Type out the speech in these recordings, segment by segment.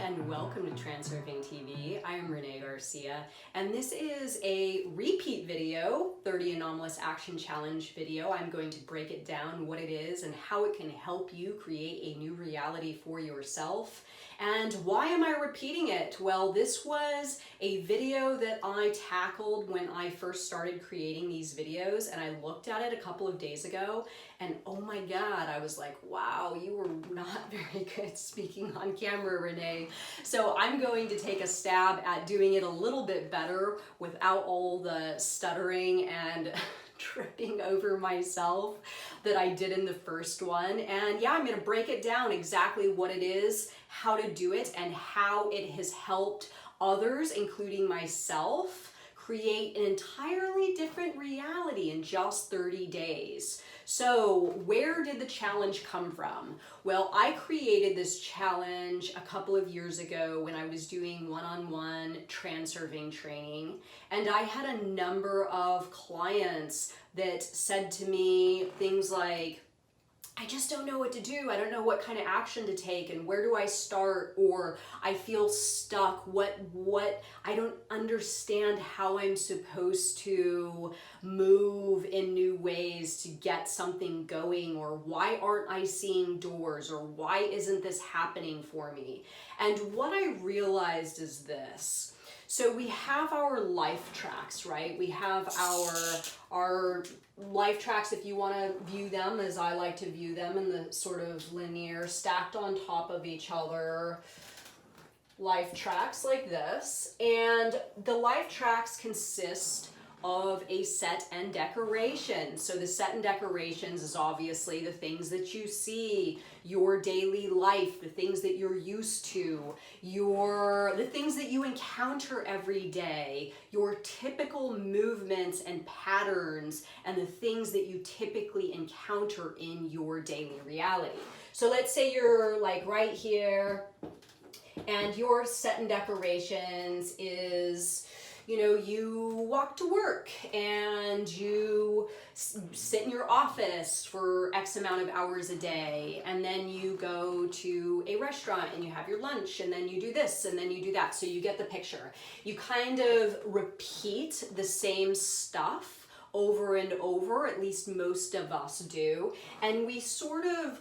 and welcome to TransurfingTV. I am Renee Garcia, and this is a repeat video, 30 Anomalous Action Challenge video. I'm going to break it down, what it is, and how it can help you create a new reality for yourself. And why am I repeating it? Well, this was a video that I tackled when I first started creating these videos, and I looked at it a couple of days ago, and oh my God, I was like, wow, you were not very good speaking on camera, Renee. So I'm going to take a stab at doing it a little bit better without all the stuttering and tripping over myself that I did in the first one. And yeah, I'm gonna break it down exactly what it is, how to do it, and how it has helped others, including myself, create an entirely different reality in just 30 days. So where did the challenge come from? Well, I created this challenge a couple of years ago when I was doing one-on-one transurfing training, and I had a number of clients that said to me things like, I just don't know what to do. I don't know what kind of action to take, and where do I start? Or I feel stuck. I don't understand how I'm supposed to move in new ways to get something going, or why aren't I seeing doors, or why isn't this happening for me? And what I realized is this. So we have our life tracks, right? We have our life tracks, if you want to view them as I like to view them, in the sort of linear, stacked on top of each other life tracks like this. And the life tracks consist of a set and decoration. So the set and decorations is obviously the things that you see, your daily life, the things that you're used to, the things that you encounter every day, your typical movements and patterns, and the things that you typically encounter in your daily reality. So let's say you're like right here, and your set and decorations is, you walk to work and you sit in your office for X amount of hours a day, and then you go to a restaurant and you have your lunch, and then you do this and then you do that. So you get the picture. You kind of repeat the same stuff over and over, at least most of us do, and we sort of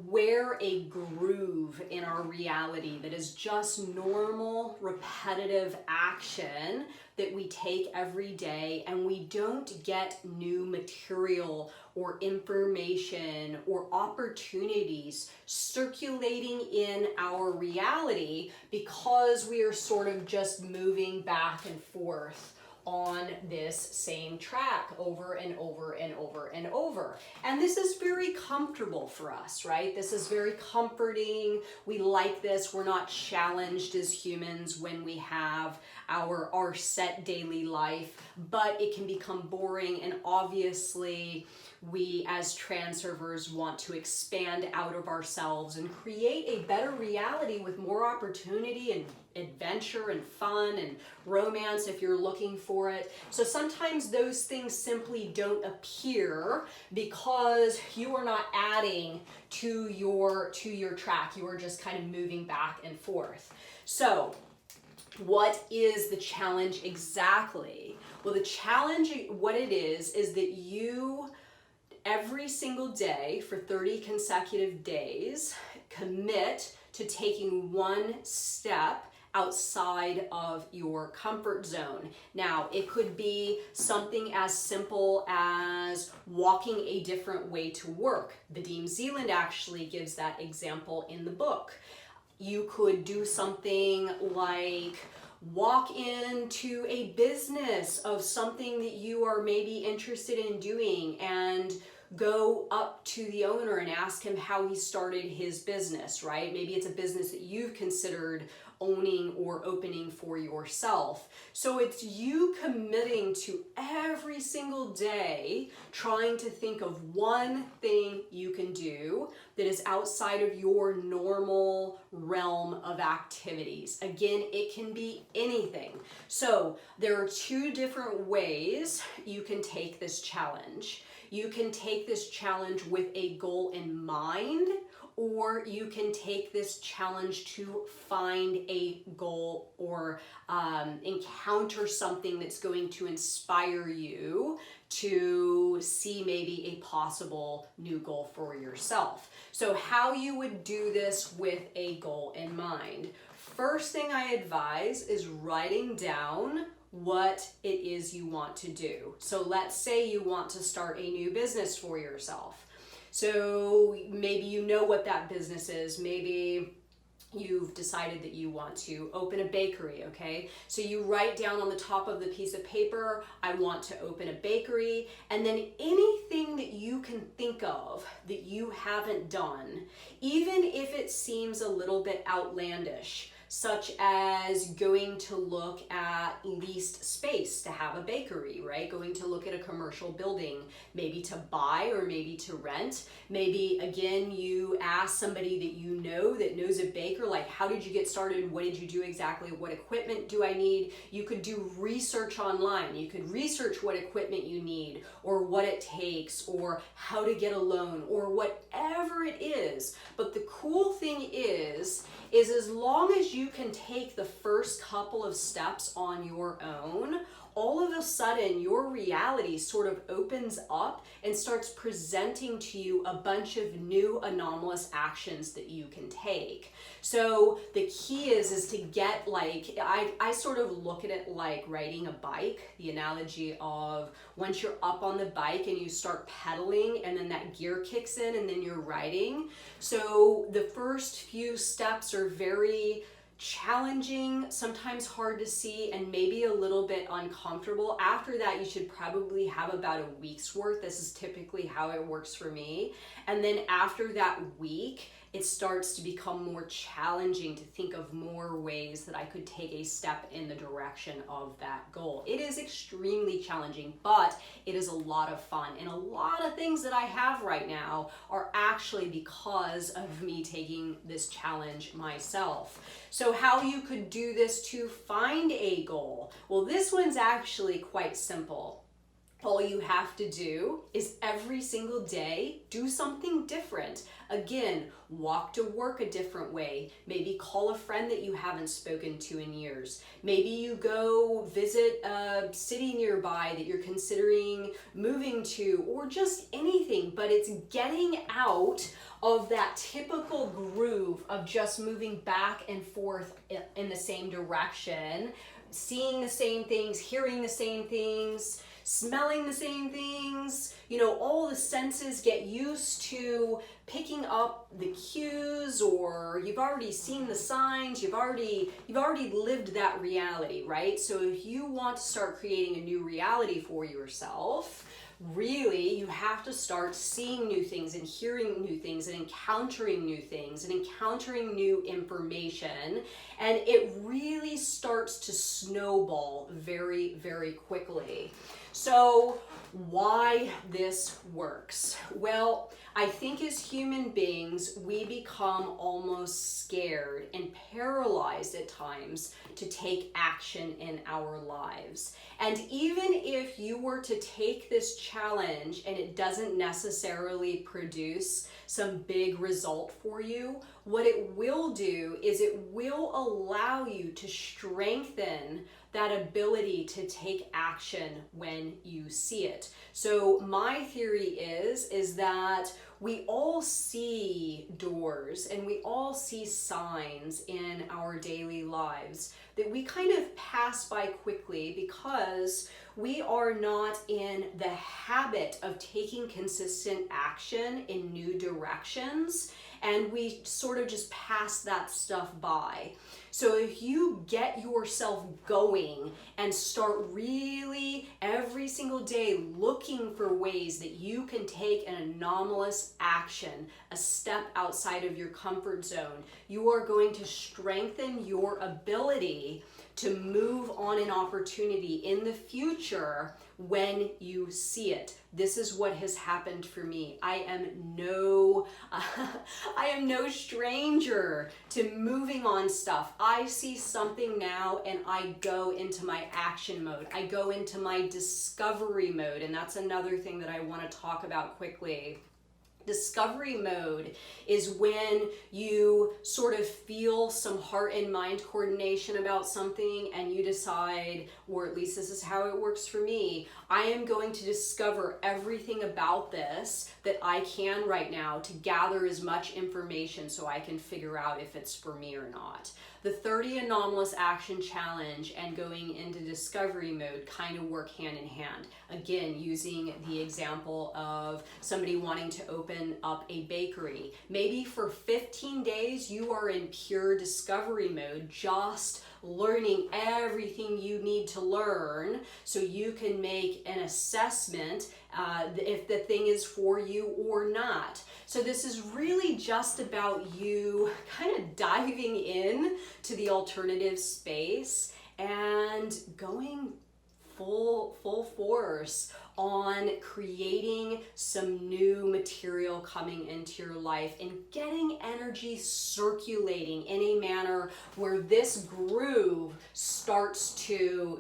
wear a groove in our reality that is just normal, repetitive action that we take every day, and we don't get new material or information or opportunities circulating in our reality because we are sort of just moving back and forth on this same track over and over and over and over. And this is very comfortable for us, right? This is very comforting. We like this. We're not challenged as humans when we have our set daily life, but it can become boring, and obviously we as transurfers want to expand out of ourselves and create a better reality with more opportunity and adventure and fun and romance if you're looking for it. So sometimes those things simply don't appear because you are not adding to your track. You are just kind of moving back and forth. So what is the challenge exactly? Well, the challenge, what it is that you every single day for 30 consecutive days commit to taking one step outside of your comfort zone. Now, it could be something as simple as walking a different way to work. Vadim Zeland actually gives that example in the book. You could do something like walk into a business of something that you are maybe interested in doing and go up to the owner and ask him how he started his business, right? Maybe it's a business that you've considered owning or opening for yourself. So it's you committing to every single day trying to think of one thing you can do that is outside of your normal realm of activities. Again, it can be anything. So there are two different ways you can take this challenge. You can take this challenge with a goal in mind, or you can take this challenge to find a goal or encounter something that's going to inspire you to see maybe a possible new goal for yourself. So how you would do this with a goal in mind. First thing I advise is writing down what it is you want to do. So let's say you want to start a new business for yourself. So maybe you know what that business is. Maybe you've decided that you want to open a bakery, okay? So you write down on the top of the piece of paper, I want to open a bakery, and then anything that you can think of that you haven't done, even if it seems a little bit outlandish, such as going to look at leased space to have a bakery, right? Going to look at a commercial building, maybe to buy or maybe to rent. Maybe, again, you ask somebody that you know that knows a baker, like, how did you get started? What did you do exactly? What equipment do I need? You could do research online. You could research what equipment you need or what it takes or how to get a loan or whatever it is. But the cool thing is as long as you can take the first couple of steps on your own, all of a sudden your reality sort of opens up and starts presenting to you a bunch of new anomalous actions that you can take. So the key is to get, like, I sort of look at it like riding a bike, the analogy of once you're up on the bike and you start pedaling and then that gear kicks in and then you're riding. So the first few steps are very challenging, sometimes hard to see, and maybe a little bit uncomfortable. After that, you should probably have about a week's worth. This is typically how it works for me. And then after that week, it starts to become more challenging to think of more ways that I could take a step in the direction of that goal. It is extremely challenging, but it is a lot of fun. And a lot of things that I have right now are actually because of me taking this challenge myself. So how you could do this to find a goal? Well, this one's actually quite simple. All you have to do is every single day do something different. Again, walk to work a different way. Maybe call a friend that you haven't spoken to in years. Maybe you go visit a city nearby that you're considering moving to, or just anything, but it's getting out of that typical groove of just moving back and forth in the same direction, seeing the same things, hearing the same things, smelling the same things. You know, all the senses get used to picking up the cues, or you've already seen the signs, you've already lived that reality, right? So if you want to start creating a new reality for yourself, really, you have to start seeing new things and hearing new things and encountering new things and encountering new information. And it really starts to snowball very, very quickly. So why this works? Well, I think as human beings, we become almost scared and paralyzed at times to take action in our lives. And even if you were to take this challenge and it doesn't necessarily produce some big result for you, what it will do is it will allow you to strengthen that ability to take action when you see it. So my theory is that we all see doors and we all see signs in our daily lives that we kind of pass by quickly because we are not in the habit of taking consistent action in new directions, and we sort of just pass that stuff by. So if you get yourself going and start really every single day looking for ways that you can take an anomalous action, a step outside of your comfort zone, you are going to strengthen your ability to move on an opportunity in the future when you see it. This is what has happened for me. I am no stranger to moving on stuff. I see something now and I go into my action mode. I go into my discovery mode, and that's another thing that I want to talk about quickly. Discovery mode is when you sort of feel some heart and mind coordination about something and you decide, or at least this is how it works for me, I am going to discover everything about this that I can right now to gather as much information so I can figure out if it's for me or not. The 30 Anomalous Action Challenge and going into discovery mode kind of work hand in hand. Again, using the example of somebody wanting to open up a bakery. Maybe for 15 days you are in pure discovery mode, just learning everything you need to learn so you can make an assessment if the thing is for you or not. So this is really just about you kind of diving in to the alternative space and going full force on creating some new material coming into your life and getting energy circulating in a manner where this groove starts to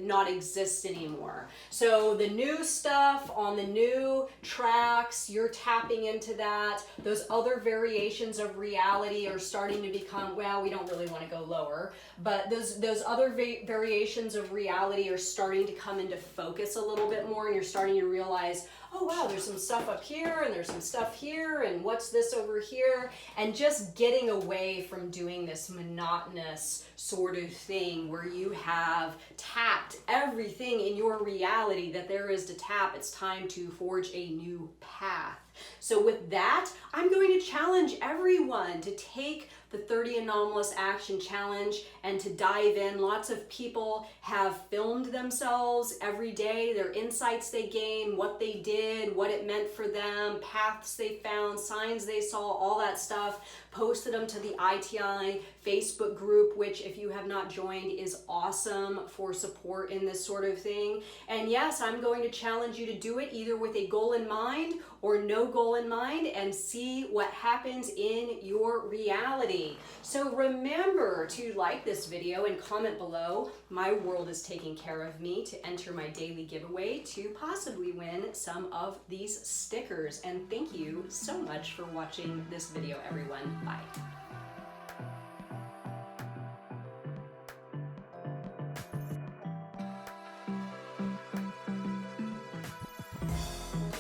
not exist anymore. So the new stuff on the new tracks, you're tapping into that. Those other variations of reality are starting to become, well, we don't really want to go lower, but those other variations of reality are starting to come into focus a little bit more, and you're starting to realize, oh wow, there's some stuff up here and there's some stuff here, and what's this over here? And just getting away from doing this monotonous sort of thing where you have tapped everything in your reality that there is to tap. It's time to forge a new path. So with that, I'm going to challenge everyone to take the 30 Anomalous Action Challenge and to dive in. Lots of people have filmed themselves every day, their insights they gain, what they did, what it meant for them, paths they found, signs they saw, all that stuff, posted them to the ITI Facebook group, which if you have not joined is awesome for support in this sort of thing. And yes, I'm going to challenge you to do it either with a goal in mind or no goal in mind and see what happens in your reality. So remember to like this video and comment below. My world is taking care of me to enter my daily giveaway to possibly win some of these stickers. And thank you so much for watching this video, everyone. Bye.